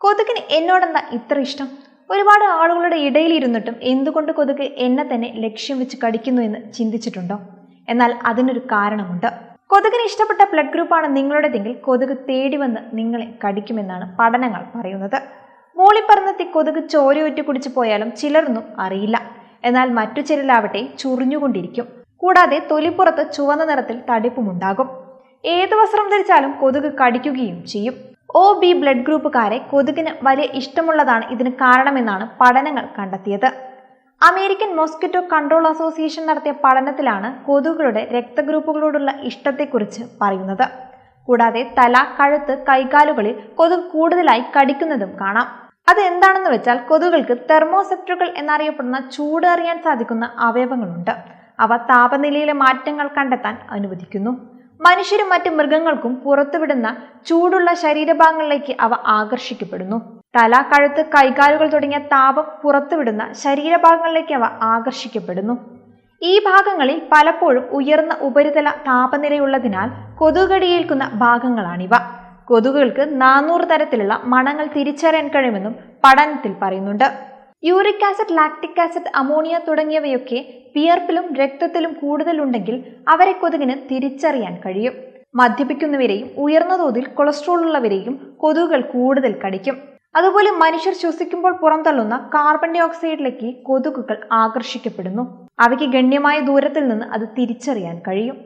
കൊതുകിന് എന്നോടെന്താ ഇത്ര ഇഷ്ടം? ഒരുപാട് ആളുകളുടെ ഇടയിലിരുന്നിട്ടും എന്തുകൊണ്ട് കൊതുക് എന്നെ തന്നെ ലക്ഷ്യം വെച്ച് കടിക്കുന്നു എന്ന് ചിന്തിച്ചിട്ടുണ്ടോ? എന്നാൽ അതിനൊരു കാരണമുണ്ട്. കൊതുകിന് ഇഷ്ടപ്പെട്ട ബ്ലഡ് ഗ്രൂപ്പാണ് നിങ്ങളുടേതെങ്കിൽ കൊതുക് തേടി വന്ന് നിങ്ങളെ കടിക്കുമെന്നാണ് പഠനങ്ങൾ പറയുന്നത്. മൂളിപ്പറന്നെത്തി കൊതുക് ചോരയൊറ്റ കുടിച്ചു പോയാലും ചിലരൊന്നും അറിയില്ല. എന്നാൽ മറ്റു ചിലരാവട്ടെ ചൊറിഞ്ഞുകൊണ്ടിരിക്കും. കൂടാതെ തൊലിപ്പുറത്ത് ചുവന്ന നിറത്തിൽ തടിപ്പുമുണ്ടാകും. ഏത് വസ്ത്രം ധരിച്ചാലും കൊതുക് കടിക്കുകയും ചെയ്യും. OB ബ്ലഡ് ഗ്രൂപ്പുകാരെ കൊതുകിന് വലിയ ഇഷ്ടമുള്ളതാണ് ഇതിന് കാരണമെന്നാണ് പഠനങ്ങൾ കണ്ടെത്തിയത്. അമേരിക്കൻ മോസ്കിറ്റോ കൺട്രോൾ അസോസിയേഷൻ നടത്തിയ പഠനത്തിലാണ് കൊതുകുകളുടെ രക്തഗ്രൂപ്പുകളോടുള്ള ഇഷ്ടത്തെക്കുറിച്ച് പറയുന്നത്. കൂടാതെ തല, കഴുത്ത്, കൈകാലുകളിൽ കൊതുക് കൂടുതലായി കടിക്കുന്നതും കാണാം. അത് എന്താണെന്ന് വെച്ചാൽ കൊതുകുകൾക്ക് തെർമോസെപ്റ്ററുകൾ എന്നറിയപ്പെടുന്ന ചൂട് അറിയാൻ സാധിക്കുന്ന അവയവങ്ങളുണ്ട്. അവ താപനിലയിലെ മാറ്റങ്ങൾ കണ്ടെത്താൻ അനുവദിക്കുന്നു. മനുഷ്യരും മറ്റ് മൃഗങ്ങൾക്കും പുറത്തുവിടുന്ന ചൂടുള്ള ശരീരഭാഗങ്ങളിലേക്ക് അവ ആകർഷിക്കപ്പെടുന്നു. തല, കഴുത്ത്, കൈകാലുകൾ തുടങ്ങിയ താപം പുറത്തുവിടുന്ന ശരീരഭാഗങ്ങളിലേക്ക് അവ ആകർഷിക്കപ്പെടുന്നു. ഈ ഭാഗങ്ങളിൽ പലപ്പോഴും ഉയർന്ന ഉപരിതല താപനിലയുള്ളതിനാൽ കൊതുകടിയേൽക്കുന്ന ഭാഗങ്ങളാണിവ. കൊതുകുകൾക്ക് 400 തരത്തിലുള്ള മണങ്ങൾ തിരിച്ചറിയാൻ കഴിയുമെന്നും പഠനത്തിൽ പറയുന്നുണ്ട്. Uric acid, lactic acid, ammonia തുടങ്ങിയവയൊക്കെ വിയർപ്പിലും രക്തത്തിലും കൂടുതലുണ്ടെങ്കിൽ അവരെ കൊതുകിന് തിരിച്ചറിയാൻ കഴിയും. മദ്യപിക്കുന്നവരെയും ഉയർന്ന തോതിൽ കൊളസ്ട്രോൾ ഉള്ളവരെയും കൊതുകുകൾ കൂടുതൽ കടിക്കും. അതുപോലെ മനുഷ്യർ ശ്വസിക്കുമ്പോൾ പുറന്തള്ളുന്ന കാർബൺ ഡൈ ഓക്സൈഡിലേക്ക് കൊതുകുകൾ ആകർഷിക്കപ്പെടുന്നു. അവയ്ക്ക് ഗണ്യമായ ദൂരത്തിൽ നിന്ന് അത് തിരിച്ചറിയാൻ കഴിയും.